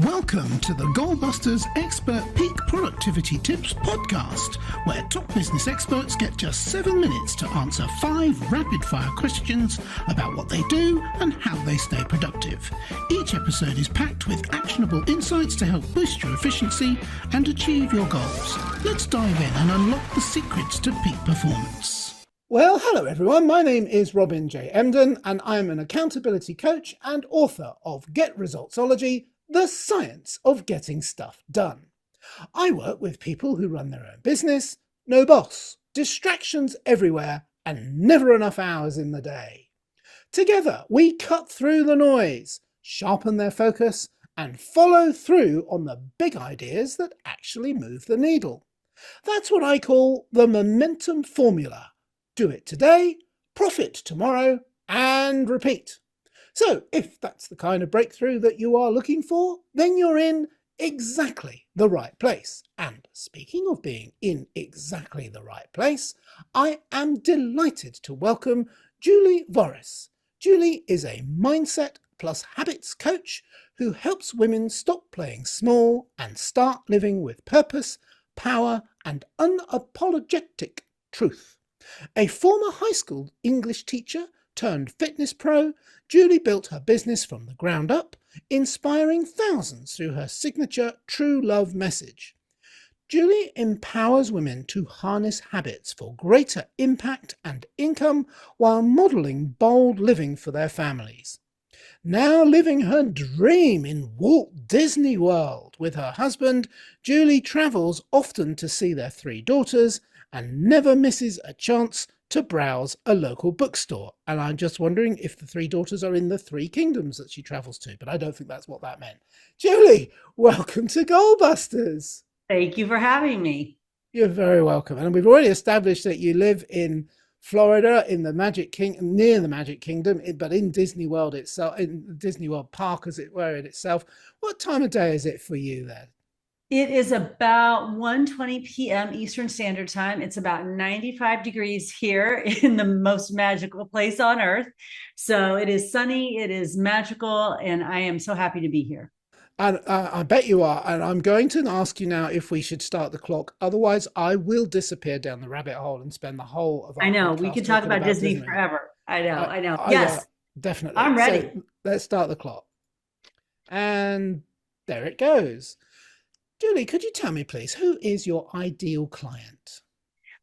Welcome to the Goalbusters Expert Peak Productivity Tips podcast, where top business experts get just 7 minutes to answer 5 rapid-fire questions about what they do and how they stay productive. Each episode is packed with actionable insights to help boost your efficiency and achieve your goals. Let's dive in and unlock the secrets to peak performance. Well, hello everyone. My name is Robin J. Emden, and I'm an accountability coach and author of Get Resultsology, the science of getting stuff done. I work with people who run their own business, no boss, distractions everywhere, and never enough hours in the day. Together, we cut through the noise, sharpen their focus, and follow through on the big ideas that actually move the needle. That's what I call the momentum formula. Do it today, profit tomorrow, and repeat. So if that's the kind of breakthrough that you are looking for, then you're in exactly the right place. And speaking of being in exactly the right place, I am delighted to welcome Julie Voris. Julie is a mindset plus habits coach who helps women stop playing small and start living with purpose, power, and unapologetic truth. A former high school English teacher turned fitness pro, Julie built her business from the ground up, inspiring thousands through her signature True Love message. Julie empowers women to harness habits for greater impact and income while modeling bold living for their families. Now living her dream in Walt Disney World with her husband, Julie travels often to see their 3 daughters and never misses a chance to browse a local bookstore. And I'm just wondering if the 3 daughters are in the 3 kingdoms that she travels to, but I don't think that's what that meant. Julie, welcome to Goalbusters. Thank you for having me. You're very welcome. And we've already established that you live in Florida, in the Magic Kingdom, near the Magic Kingdom, but in Disney World itself, in Disney World Park, as it were, in itself. What time of day is it for you there? It is about 1:20 p.m. Eastern Standard Time. It's about 95 degrees here in the most magical place on earth. So it is sunny, it is magical, and I am so happy to be here. And I bet you are. And I'm going to ask you now if we should start the clock. Otherwise, I will disappear down the rabbit hole and spend the whole of our I know, we could talk about Disney forever. I know. Yes, definitely. I'm ready. So let's start the clock. And there it goes. Julie, could you tell me, please, who is your ideal client?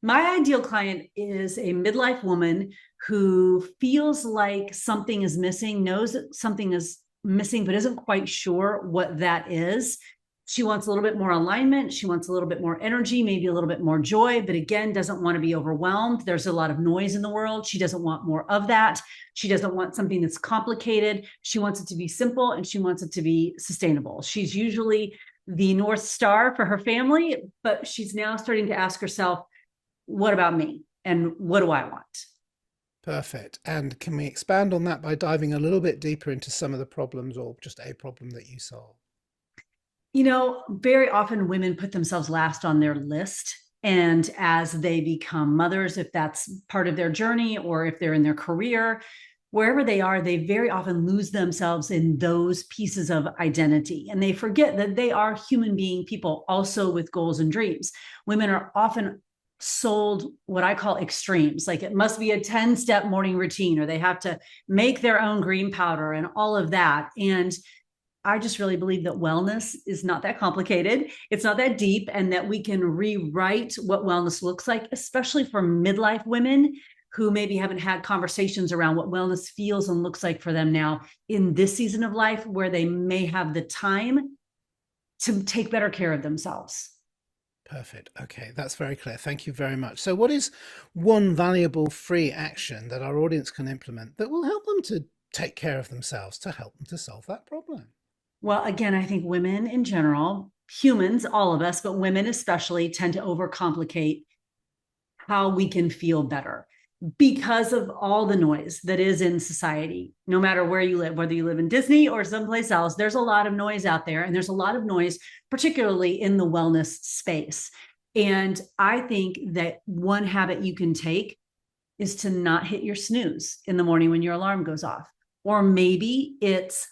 My ideal client is a midlife woman who feels like something is missing, knows that something is missing, but isn't quite sure what that is. She wants a little bit more alignment. She wants a little bit more energy, maybe a little bit more joy, but again, doesn't want to be overwhelmed. There's a lot of noise in the world. She doesn't want more of that. She doesn't want something that's complicated. She wants it to be simple and she wants it to be sustainable. She's usually the North Star for her family, but she's now starting to ask herself, what about me? And what do I want? Perfect. And can we expand on that by diving a little bit deeper into some of the problems or just a problem that you solve? You know, very often women put themselves last on their list. And as they become mothers, if that's part of their journey or if they're in their career, wherever they are, they very often lose themselves in those pieces of identity. And they forget that they are human being people also with goals and dreams. Women are often sold what I call extremes, like it must be a 10-step morning routine, or they have to make their own green powder and all of that. And I just really believe that wellness is not that complicated. It's not that deep, and that we can rewrite what wellness looks like, especially for midlife women who maybe haven't had conversations around what wellness feels and looks like for them now in this season of life, where they may have the time to take better care of themselves. Perfect. Okay, that's very clear. Thank you very much. So what is one valuable free action that our audience can implement that will help them to take care of themselves, to help them to solve that problem? Well, again, I think women in general, humans, all of us, but women especially, tend to overcomplicate how we can feel better, because of all the noise that is in society. No matter where you live, whether you live in Disney or someplace else, there's a lot of noise out there. And there's a lot of noise, particularly in the wellness space. And I think that one habit you can take is to not hit your snooze in the morning when your alarm goes off. Or maybe it's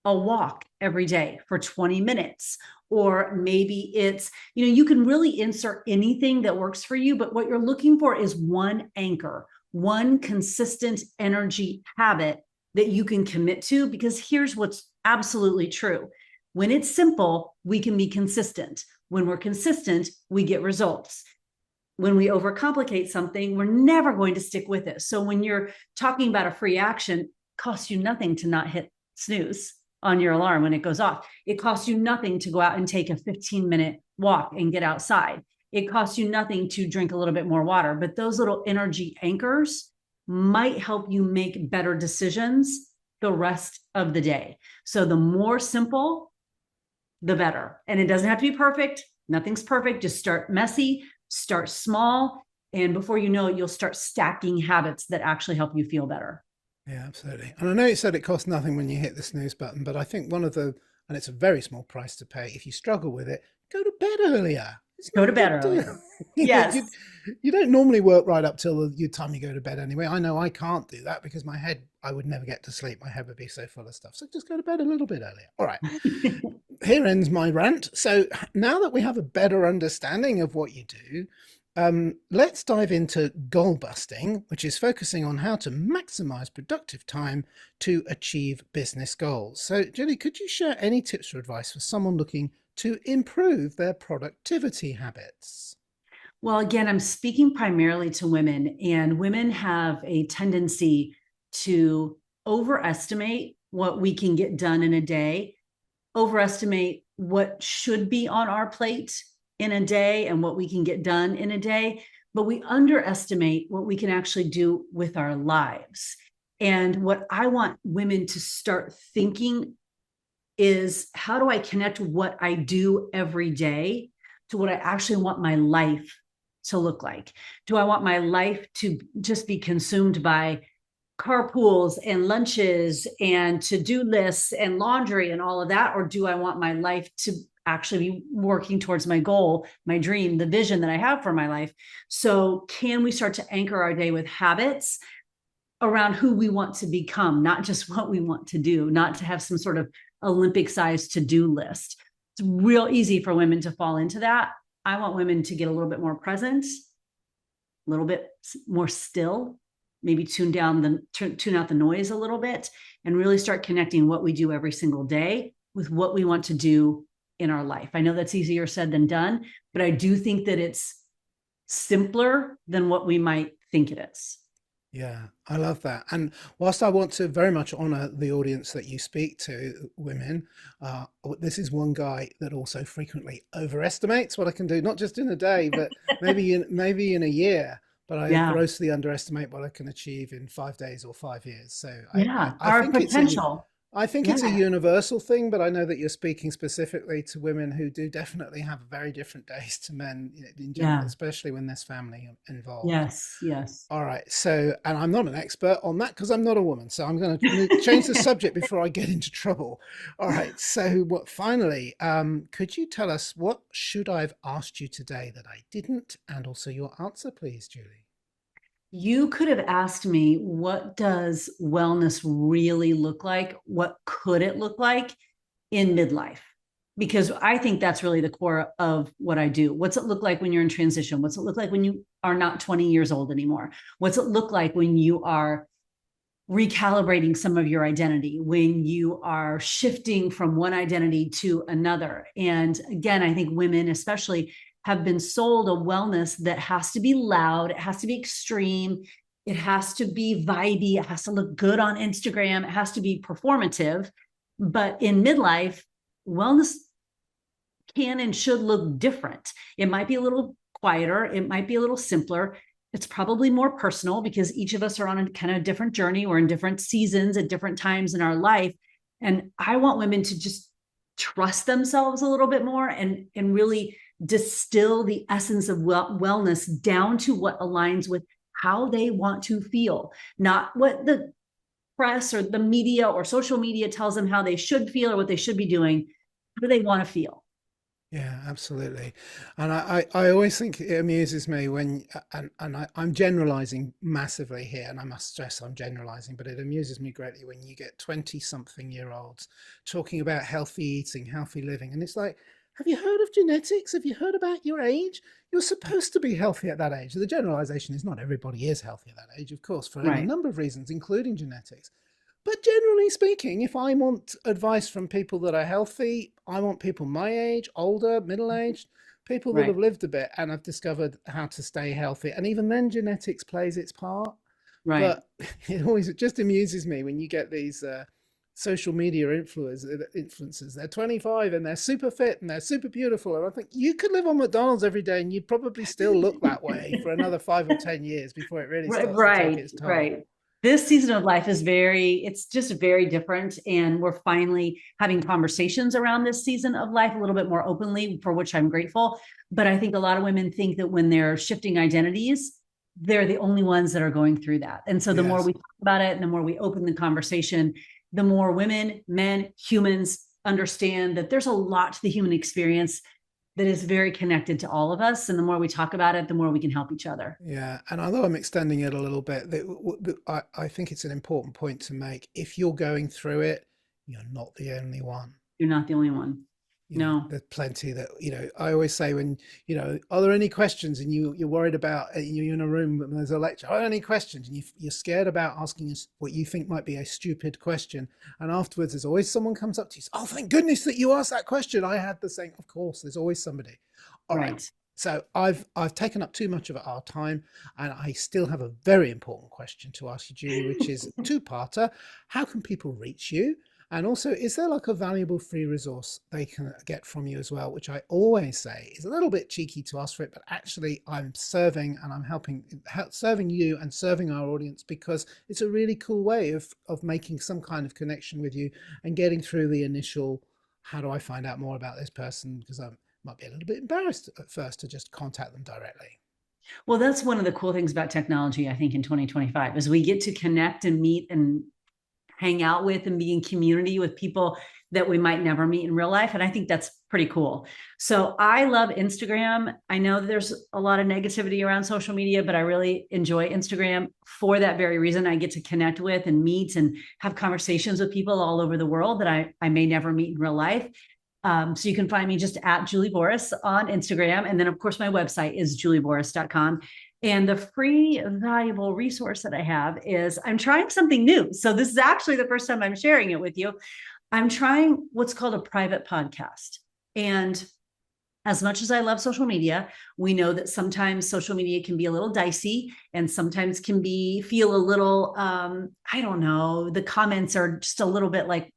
a walk every day for 20 minutes. Or maybe it's, you can really insert anything that works for you, but what you're looking for is one anchor, one consistent energy habit that you can commit to, because here's what's absolutely true. When it's simple, we can be consistent. When we're consistent, we get results. When we overcomplicate something, we're never going to stick with it. So when you're talking about a free action, it costs you nothing to not hit snooze on your alarm when it goes off. It costs you nothing to go out and take a 15-minute walk and get outside. It costs you nothing to drink a little bit more water, but those little energy anchors might help you make better decisions the rest of the day. So the more simple, the better. And it doesn't have to be perfect. Nothing's perfect. Just start messy, start small. And before you know it, you'll start stacking habits that actually help you feel better. Yeah, absolutely. And I know you said it costs nothing when you hit the snooze button, but I think and it's a very small price to pay. If you struggle with it, go to bed earlier. Go to bed earlier. Yes. You don't normally work right up till the time you go to bed anyway. I know I can't do that because I would never get to sleep. My head would be so full of stuff. So just go to bed a little bit earlier. All right. Here ends my rant. So now that we have a better understanding of what you do, let's dive into goal busting, which is focusing on how to maximize productive time to achieve business goals. So, Julie, could you share any tips or advice for someone looking to improve their productivity habits? Well, again, I'm speaking primarily to women, and women have a tendency to overestimate what we can get done in a day, overestimate what should be on our plate in a day and what we can get done in a day, but we underestimate what we can actually do with our lives. And what I want women to start thinking is, how do I connect what I do every day to what I actually want my life to look like? Do I want my life to just be consumed by carpools and lunches and to-do lists and laundry and all of that? Or do I want my life to actually be working towards my goal, my dream, the vision that I have for my life? So can we start to anchor our day with habits around who we want to become, not just what we want to do, not to have some sort of Olympic-sized to-do list? It's real easy for women to fall into that. I want women to get a little bit more present, a little bit more still, maybe tune out the noise a little bit, and really start connecting what we do every single day with what we want to do in our life. I know that's easier said than done, but I do think that it's simpler than what we might think it is. Yeah, I love that. And whilst I want to very much honor the audience that you speak to, women, this is one guy that also frequently overestimates what I can do, not just in a day, but maybe in a year. But I grossly underestimate what I can achieve in 5 days or 5 years. So I think potential. I think it's a universal thing, but I know that you're speaking specifically to women who do definitely have very different days to men in general, especially when there's family involved. Yes, yes. All right. So, and I'm not an expert on that because I'm not a woman. So I'm going to change the subject before I get into trouble. All right. So finally, could you tell us, what should I have asked you today that I didn't? And also your answer, please, Julie. You could have asked me, what does wellness really look like? What could it look like in midlife? Because I think that's really the core of what I do. What's it look like when you're in transition? What's it look like when you are not 20 years old anymore? What's it look like when you are recalibrating some of your identity, when you are shifting from one identity to another? And again, I think women especially have been sold a wellness that has to be loud, it has to be extreme, it has to be vibey, it has to look good on Instagram, it has to be performative. But in midlife, wellness can and should look different. It might be a little quieter, it might be a little simpler. It's probably more personal because each of us are on a kind of different journey. We're in different seasons at different times in our life. And I want women to just trust themselves a little bit more and really distill the essence of wellness down to what aligns with how they want to feel, not what the press or the media or social media tells them how they should feel or what they should be doing. How do they want to feel? Yeah, absolutely. And I always think it amuses me when, I'm generalizing massively here, and I must stress I'm generalizing, but it amuses me greatly when you get 20-something-year-olds talking about healthy eating, healthy living. And it's like, have you heard of genetics? Have you heard about your age? You're supposed to be healthy at that age. The generalization is not everybody is healthy at that age, of course, for any Right. number of reasons, including genetics. But generally speaking, if I want advice from people that are healthy, I want people my age, older, middle aged, people that Right. have lived a bit and have discovered how to stay healthy. And even then, genetics plays its part. Right. But it just amuses me when you get these social media influencers. They're 25 and they're super fit and they're super beautiful. And I think you could live on McDonald's every day and you'd probably still look that way for another 5 or 10 years before it really Right, starts to take right, its toll. right. This season of life is it's just very different. And we're finally having conversations around this season of life a little bit more openly, for which I'm grateful. But I think a lot of women think that when they're shifting identities, they're the only ones that are going through that. And so the more Yes. we talk about it and the more we open the conversation, the more women, men, humans understand that there's a lot to the human experience that is very connected to all of us. And the more we talk about it, the more we can help each other. Yeah, and although I'm extending it a little bit, I think it's an important point to make. If you're going through it, you're not the only one. You're not the only one. No. There's plenty that, I always say when, are there any questions? And you're worried about, you're in a room and there's a lecture, are there any questions? And you're scared about asking us what you think might be a stupid question. And afterwards, there's always someone comes up to you, oh, thank goodness that you asked that question. I had the same. Of course, there's always somebody. All right. So I've taken up too much of our time, and I still have a very important question to ask you, Julie, which is a two-parter. How can people reach you? And also, is there like a valuable free resource they can get from you as well, which I always say is a little bit cheeky to ask for it, but actually I'm serving and I'm serving you and serving our audience, because it's a really cool way of making some kind of connection with you and getting through the initial, how do I find out more about this person? Because I might be a little bit embarrassed at first to just contact them directly. Well, that's one of the cool things about technology, I think, in 2025, is we get to connect and meet and hang out with and be in community with people that we might never meet in real life. And I think that's pretty cool. So I love Instagram. I know there's a lot of negativity around social media, but I really enjoy Instagram for that very reason. I get to connect with and meet and have conversations with people all over the world that I may never meet in real life. So you can find me just at Julie Voris on Instagram. And then, of course, my website is julievoris.com. And the free, valuable resource that I have is I'm trying something new. So this is actually the first time I'm sharing it with you. I'm trying what's called a private podcast. And as much as I love social media, we know that sometimes social media can be a little dicey and sometimes can feel a little, I don't know, the comments are just a little bit like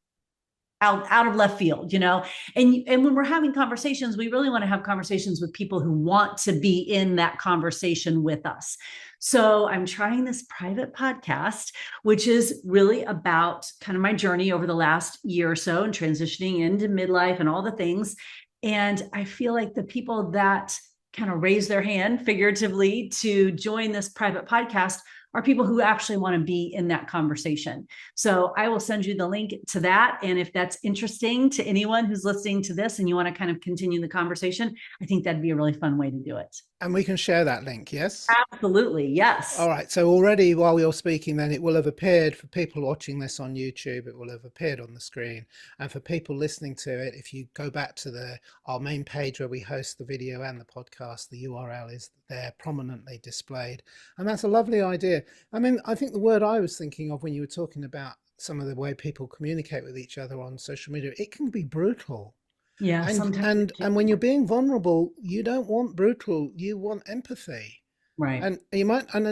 out of left field, and when we're having conversations, we really want to have conversations with people who want to be in that conversation with us. So I'm trying this private podcast, which is really about kind of my journey over the last year or so and transitioning into midlife and all the things. And I feel like the people that kind of raise their hand figuratively to join this private podcast are people who actually want to be in that conversation. So I will send you the link to that. And if that's interesting to anyone who's listening to this and you want to kind of continue the conversation, I think that'd be a really fun way to do it. And we can share that link, yes? Absolutely, yes. All right. So already while you're speaking, then it will have appeared for people watching this on YouTube, it will have appeared on the screen. And for people listening to it, if you go back to our main page where we host the video and the podcast, the URL is there prominently displayed. And that's a lovely idea. I mean, I think the word I was thinking of when you were talking about some of the way people communicate with each other on social media, it can be brutal. Yeah. And when you're being vulnerable, you don't want brutal, you want empathy. Right. And it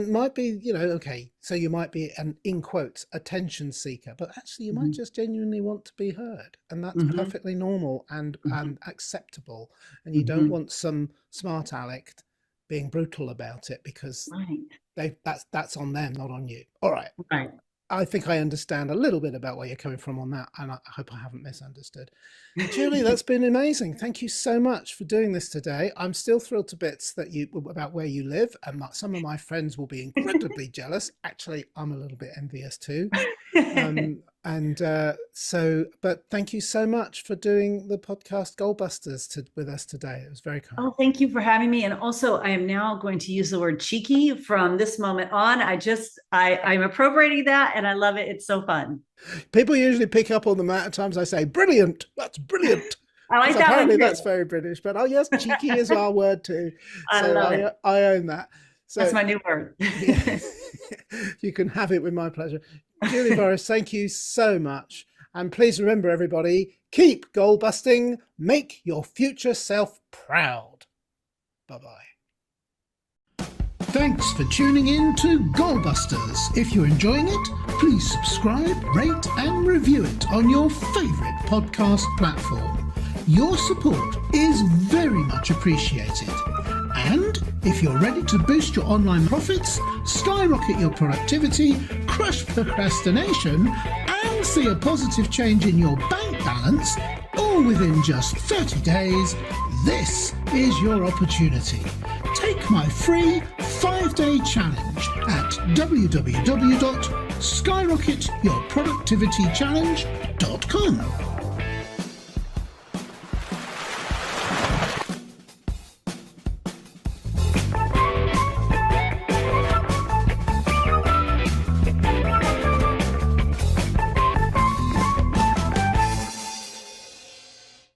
might be, okay, so you might be an, in quotes, attention seeker, but actually you might just genuinely want to be heard. And that's perfectly normal and acceptable. And you don't want some smart aleck being brutal about it, because that's on them, not on you. All right. Right. I think I understand a little bit about where you're coming from on that, and I hope I haven't misunderstood. Julie, that's been amazing. Thank you so much for doing this today. I'm still thrilled to bits about where you live, and some of my friends will be incredibly jealous. Actually, I'm a little bit envious too. And but thank you so much for doing the podcast Goalbusters with us today. It was very kind. Oh, thank you for having me. And also, I am now going to use the word cheeky from this moment on. I'm appropriating that, and I love it. It's so fun. People usually pick up on the amount of times I say brilliant. That's brilliant. I like that. Apparently that's very British, but oh yes, cheeky is our word too. I love it. I own that. So that's my new word. Yeah, you can have it with my pleasure. Julie Voris, thank you so much. And please remember, everybody, keep goal busting, make your future self proud. Bye-bye. Thanks for tuning in to Goalbusters. If you're enjoying it, please subscribe, rate and review it on your favourite podcast platform. Your support is very much appreciated. And if you're ready to boost your online profits, skyrocket your productivity, crush procrastination, and see a positive change in your bank balance, all within just 30 days, this is your opportunity. Take my free 5-day challenge at www.skyrocketyourproductivitychallenge.com.